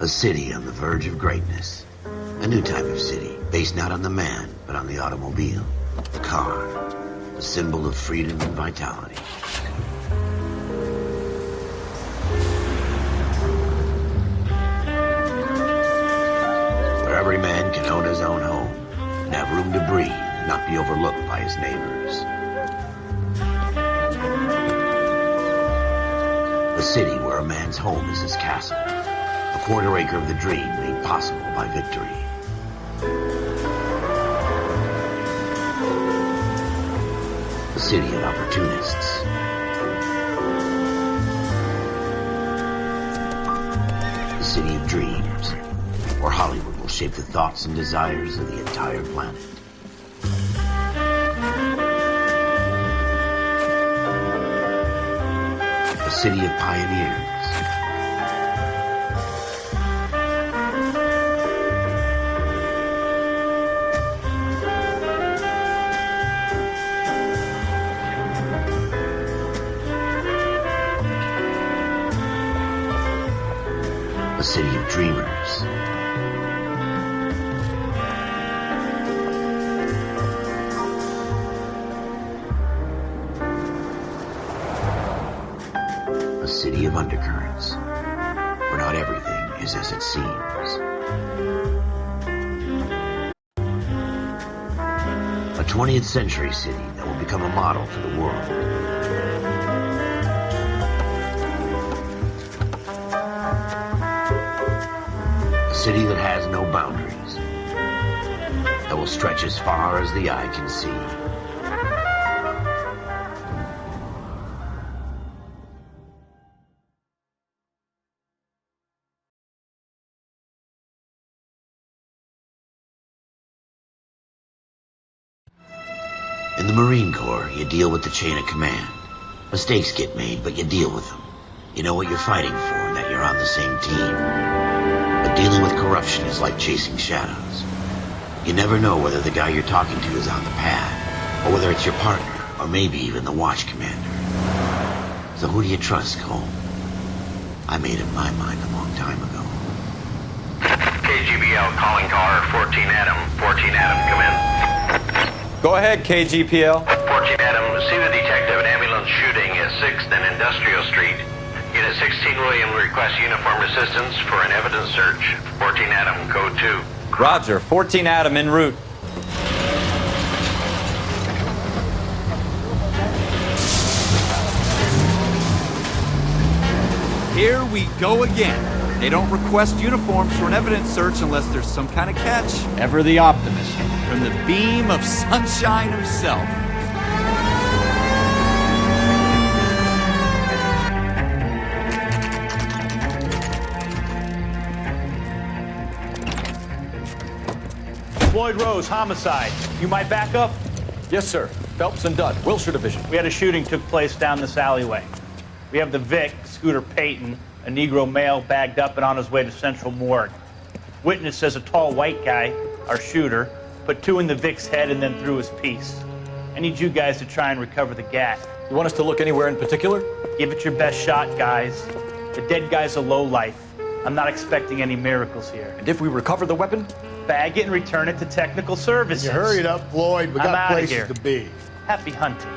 A city on the verge of greatness. A new type of city, based not on the man, but on the automobile. The car. The symbol of freedom and vitality. Where every man can own his own home, and have room to breathe, and not be overlooked by his neighbors. A city where a man's home is his castle. A quarter acre of the dream made possible by victory. A city of opportunists. A city of dreams, where Hollywood will shape the thoughts and desires of the entire planet. A city of pioneers. A city of dreamers. A city of undercurrents, where not everything is as it seems. A 20th century city that will become a model for the world. A city that has no boundaries, that will stretch as far as the eye can see. In the Marine Corps, you deal with the chain of command. Mistakes get made, but you deal with them. You know what you're fighting for and that you're on the same team. But dealing with corruption is like chasing shadows. You never know whether the guy you're talking to is on the pad, or whether it's your partner, or maybe even the watch commander. So who do you trust, Cole? I made up my mind a long time ago. KGBL calling car 14 Adam. 14 Adam, come in. Go ahead, KGPL. 14 Adam, see the detective, an ambulance shooting at 6th and Industrial Street. Unit 16 William requests uniformed assistance for an evidence search. 14 Adam, code 2. Roger, 14 Adam en route. Here we go again. They don't request uniforms for an evidence search unless there's some kind of catch. Ever the optimist. From the beam of sunshine himself. Floyd Rose, homicide. You might back up? Yes, sir. Phelps and Dunn, Wilshire Division. We had a shooting took place down this alleyway. We have the Vic, Scooter Payton, a Negro male bagged up and on his way to Central Morgue. Witness says a tall white guy, our shooter, put 2 in the Vic's head and then threw his piece. I need you guys to try and recover the gat. You want us to look anywhere in particular? Give it your best shot, guys. The dead guy's a lowlife. I'm not expecting any miracles here. And if we recover the weapon? Bag it and return it to technical services. You hurry it up, Floyd. We I'm got outta places here. to be. Happy hunting.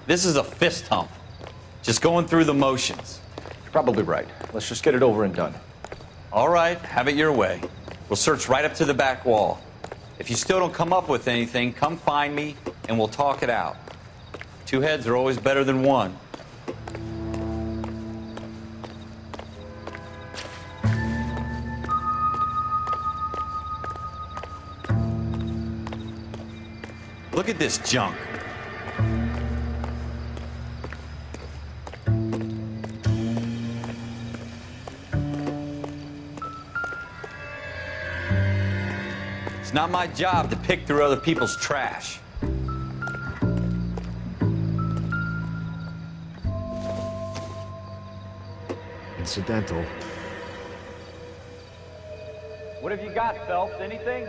This is a fist hump. Just going through the motions. You're probably right. Let's just get it over and done. All right, have it your way. We'll search right up to the back wall. If you still don't come up with anything, come find me and we'll talk it out. 2 heads are always better than 1. Look at this junk. It's not my job to pick through other people's trash. Incidental. What have you got, Phelps? Anything?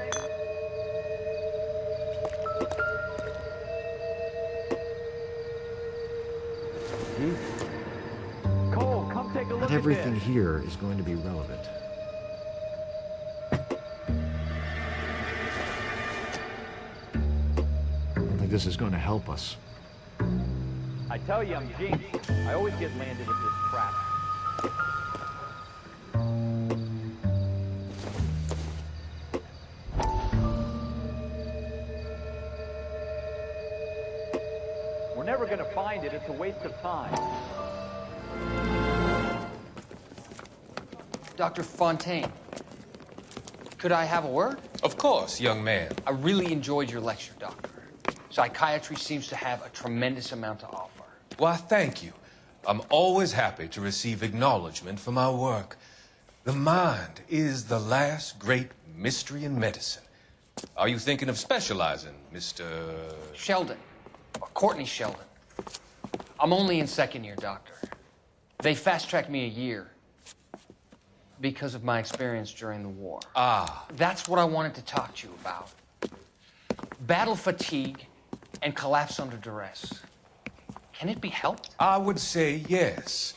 Not everything here is going to be relevant. I don't think this is going to help us. I tell you, I'm jinxed. I always get landed in this trap. We're never going to find it. It's a waste of time. Dr. Fontaine, could I have a word? Of course, young man. I really enjoyed your lecture, Doctor. Psychiatry seems to have a tremendous amount to offer. Why, thank you. I'm always happy to receive acknowledgement for my work. The mind is the last great mystery in medicine. Are you thinking of specializing, Mr. Sheldon, or Courtney Sheldon. I'm only in second year, Doctor. They fast-tracked me a year because of my experience during the war. Ah. That's what I wanted to talk to you about. Battle fatigue and collapse under duress. Can it be helped? I would say yes,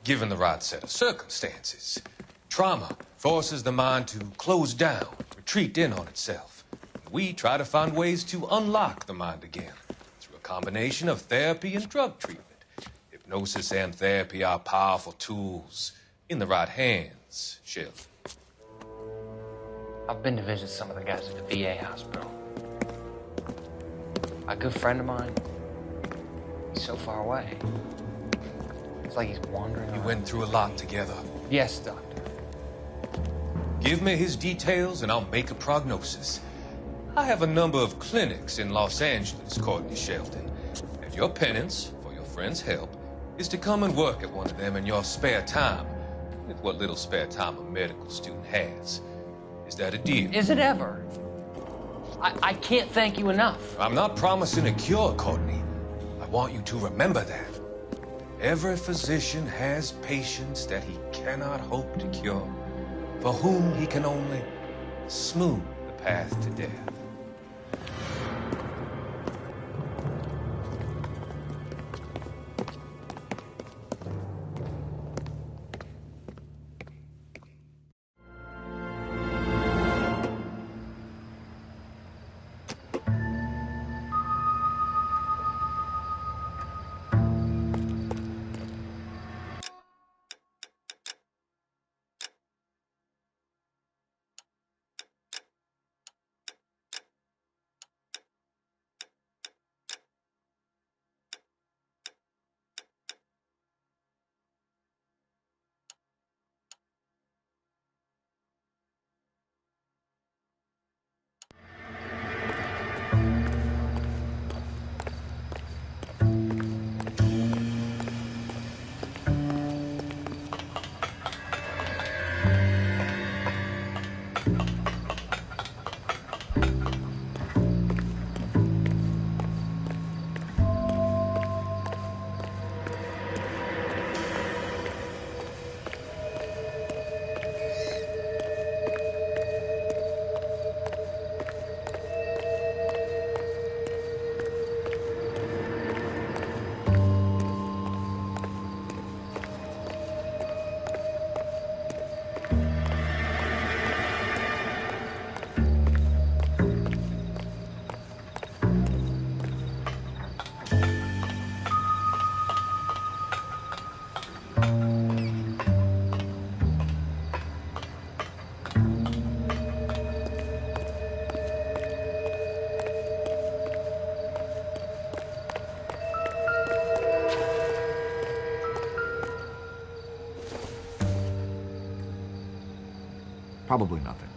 given the right set of circumstances. Trauma forces the mind to close down, retreat in on itself. We try to find ways to unlock the mind again through a combination of therapy and drug treatment. Hypnosis and therapy are powerful tools in the right hands, Sheldon. I've been to visit some of the guys at the VA hospital. A good friend of mine, he's so far away. It's like he's wandering We around. went through a lot together. Yes, Doctor. Give me his details and I'll make a prognosis. I have a number of clinics in Los Angeles, Courtney Sheldon, and your penance for your friend's help is to come and work at one of them in your spare time, with what little spare time a medical student has. Is that a deal? Is it ever? I can't thank you enough. I'm not promising a cure, Courtney. I want you to remember that. Every physician has patients that he cannot hope to cure, for whom he can only smooth the path to death. Probably nothing.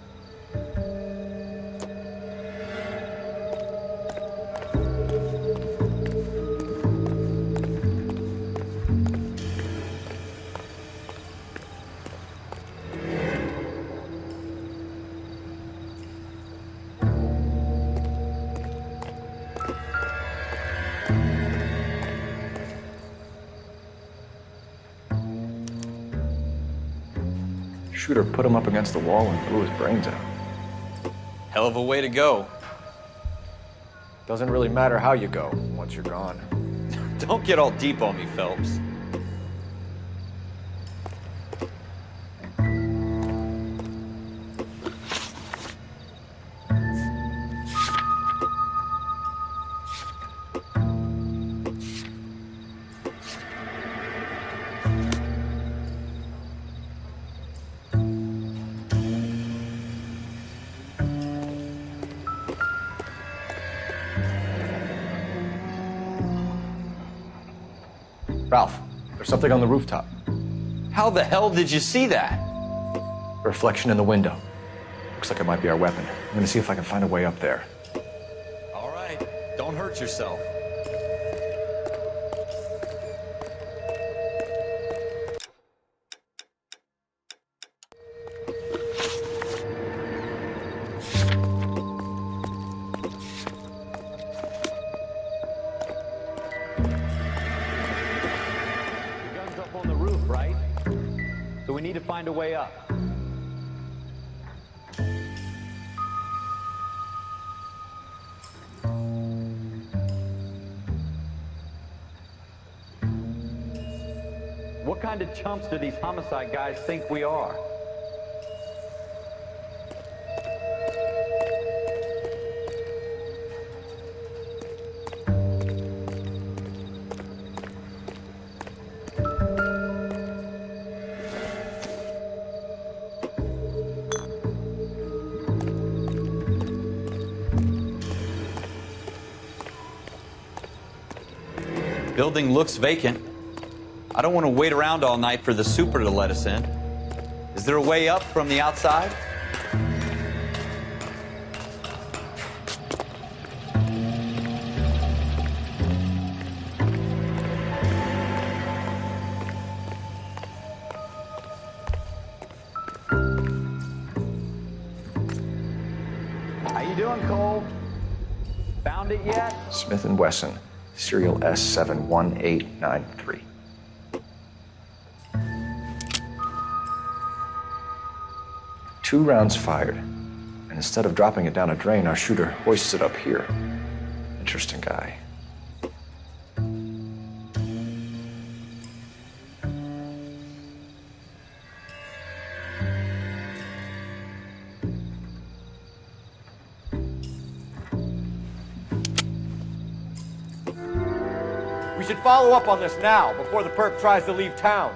Shooter put him up against the wall and blew his brains out. Hell of a way to go. Doesn't really matter how you go once you're gone. Don't get all deep on me, Phelps. Ralph, there's something on the rooftop. How the hell did you see that? A reflection in the window. Looks like it might be our weapon. I'm gonna see if I can find a way up there. All right, don't hurt yourself. On the roof, right? So we need to find a way up. What kind of chumps do these homicide guys think we are? Building looks vacant. I don't want to wait around all night for the super to let us in. Is there a way up from the outside? How you doing, Cole? Found it yet? Smith & Wesson, serial S71893. Two rounds fired, and instead of dropping it down a drain, our shooter hoists it up here. Interesting guy. We should follow up on this now, before the perp tries to leave town.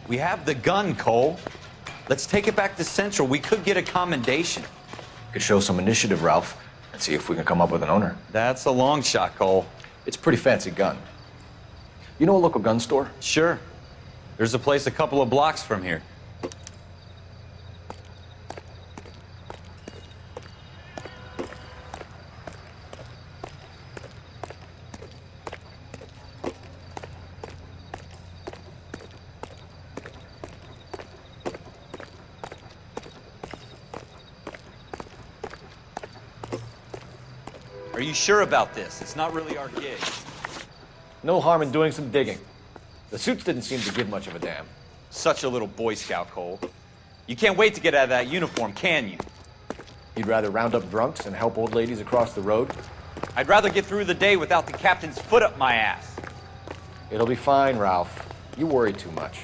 We have the gun, Cole. Let's take it back to Central. We could get a commendation. Could show some initiative, Ralph, and see if we can come up with an owner. That's a long shot, Cole. It's a pretty fancy gun. You know a local gun store? Sure. There's a place a couple of blocks from here. Are you sure about this? It's not really our gig. No harm in doing some digging. The suits didn't seem to give much of a damn. Such a little Boy Scout, Cole. You can't wait to get out of that uniform, can you? You'd rather round up drunks and help old ladies across the road? I'd rather get through the day without the captain's foot up my ass. It'll be fine, Ralph. You worry too much.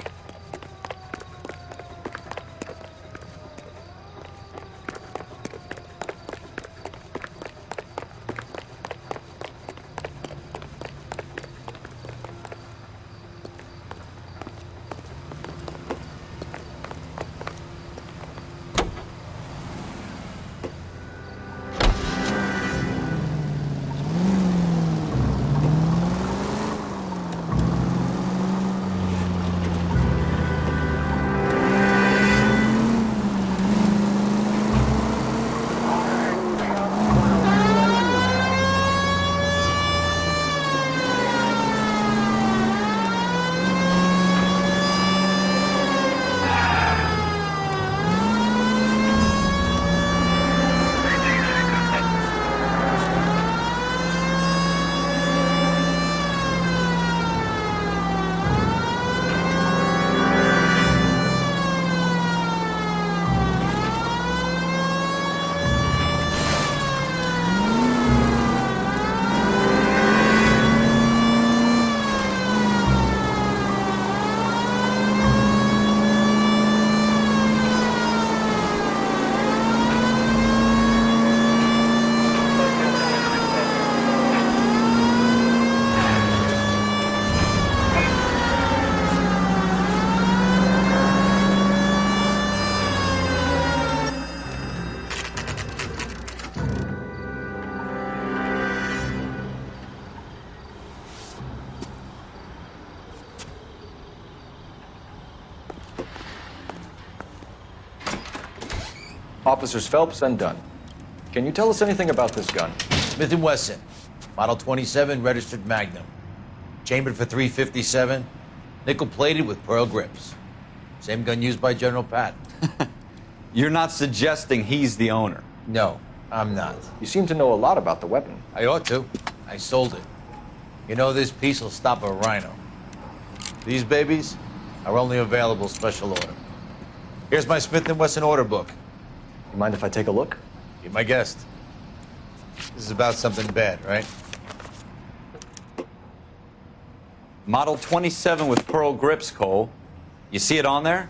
Officers Phelps and Dunn. Can you tell us anything about this gun? Smith & Wesson, Model 27, registered Magnum. Chambered for .357, nickel-plated with pearl grips. Same gun used by General Patton. You're not suggesting he's the owner? No, I'm not. You seem to know a lot about the weapon. I ought to. I sold it. You know, this piece will stop a rhino. These babies are only available special order. Here's my Smith & Wesson order book. You mind if I take a look? Be my guest. This is about something bad, right? Model 27 with pearl grips, Cole. You see it on there?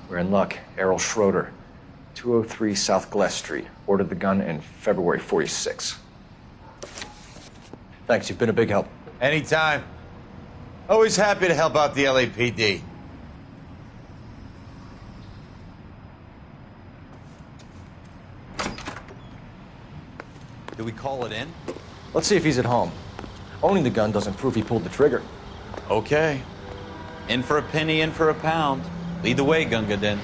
We're in luck. Errol Schroeder, 203 South Glass Street. Ordered the gun in February '46. Thanks, you've been a big help. Anytime. Always happy to help out the LAPD. Do we call it in? Let's see if he's at home. Owning the gun doesn't prove he pulled the trigger. Okay. In for a penny, in for a pound. Lead the way, Gunga Din.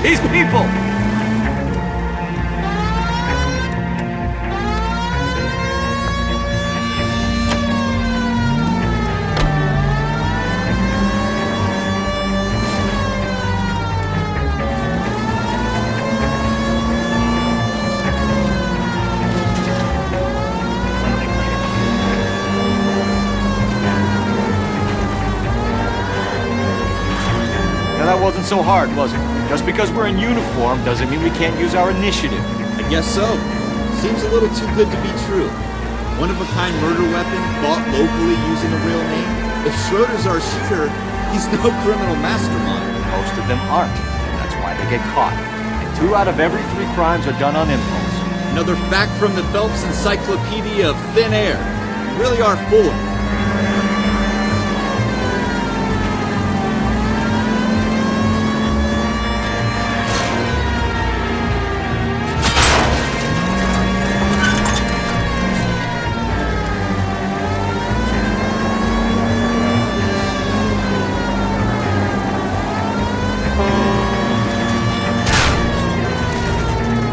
These people! Now that wasn't so hard, was it? Just because we're in uniform doesn't mean we can't use our initiative. I guess so. Seems a little too good to be true. One-of-a-kind murder weapon bought locally using a real name. If Schroeder's our shooter, he's no criminal mastermind. Most of them aren't. That's why they get caught. And 2 out of every 3 crimes are done on impulse. Another fact from the Phelps Encyclopedia of Thin Air. You really are full of it.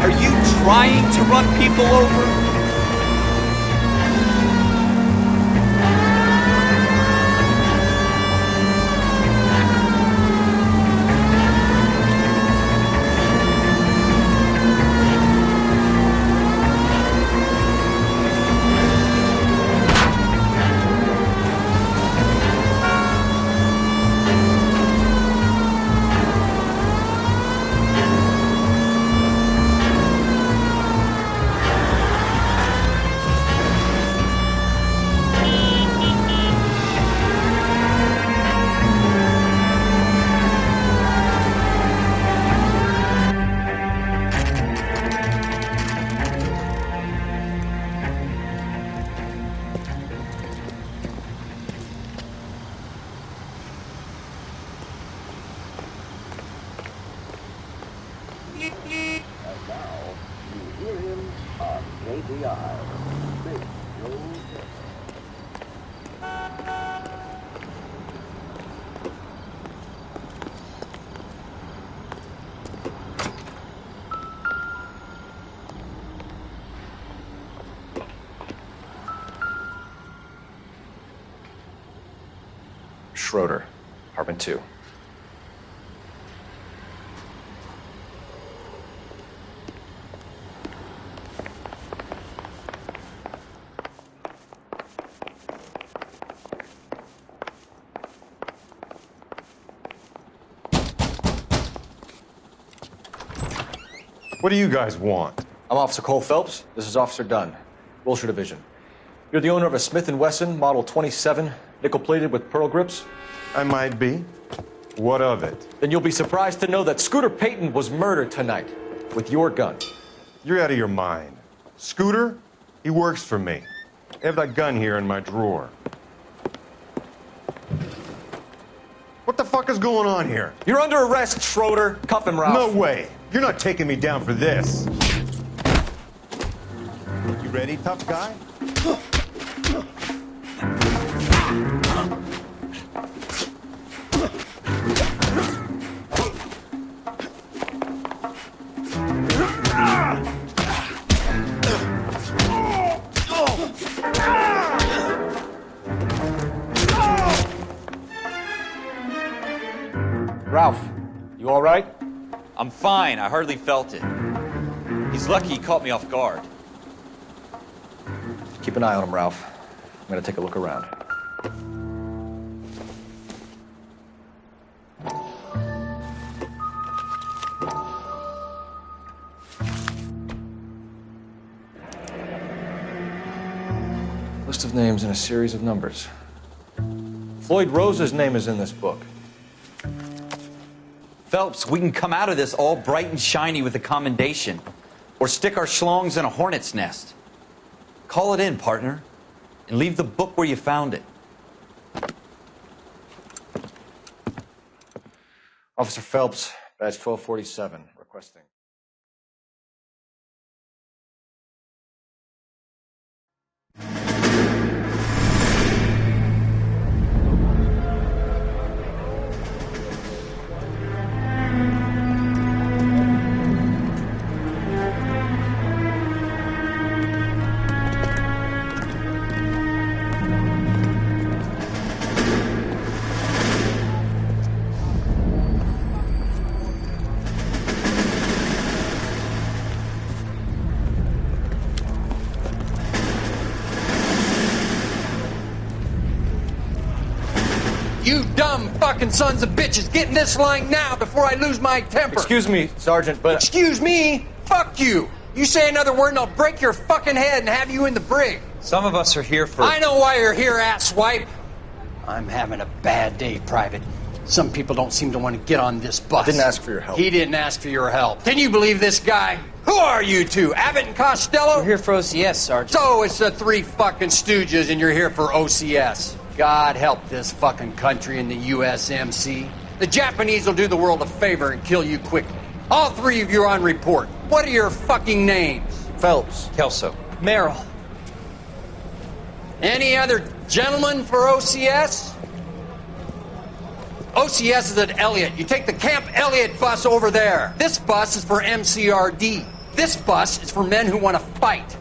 Are you trying to run people over? Schroeder, apartment 2. What do you guys want? I'm Officer Cole Phelps. This is Officer Dunn, Wilshire Division. You're the owner of a Smith & Wesson Model 27, nickel-plated with pearl grips? I might be. What of it? Then you'll be surprised to know that Scooter Payton was murdered tonight with your gun. You're out of your mind. Scooter? He works for me. I have that gun here in my drawer. What the fuck is going on here? You're under arrest, Schroeder. Cuff him, Ralph. No way. You're not taking me down for this. You ready, tough guy? Ralph, you all right? I'm fine. I hardly felt it. He's lucky he caught me off guard. Keep an eye on him, Ralph. I'm gonna take a look around. List of names and a series of numbers. Floyd Rose's name is in this book. Phelps, we can come out of this all bright and shiny with a commendation. Or stick our schlongs in a hornet's nest. Call it in, partner. And leave the book where you found it. Officer Phelps, badge 1247, requesting. You dumb fucking sons of bitches, get in this line now before I lose my temper. Excuse me, Sergeant, but... Excuse me? Fuck you. You say another word and I'll break your fucking head and have you in the brig. Some of us are here for... I know why you're here, asswipe. I'm having a bad day, Private. Some people don't seem to want to get on this bus. I didn't ask for your help. He didn't ask for your help. Can you believe this guy? Who are you two? Abbott and Costello? We're here for OCS, Sergeant. So it's the three fucking stooges and you're here for OCS. God help this fucking country and the USMC. The Japanese will do the world a favor and kill you quickly. All three of you are on report. What are your fucking names? Phelps. Kelso. Merrill. Any other gentlemen for OCS? OCS is at Elliott. You take the Camp Elliott bus over there. This bus is for MCRD. This bus is for men who want to fight.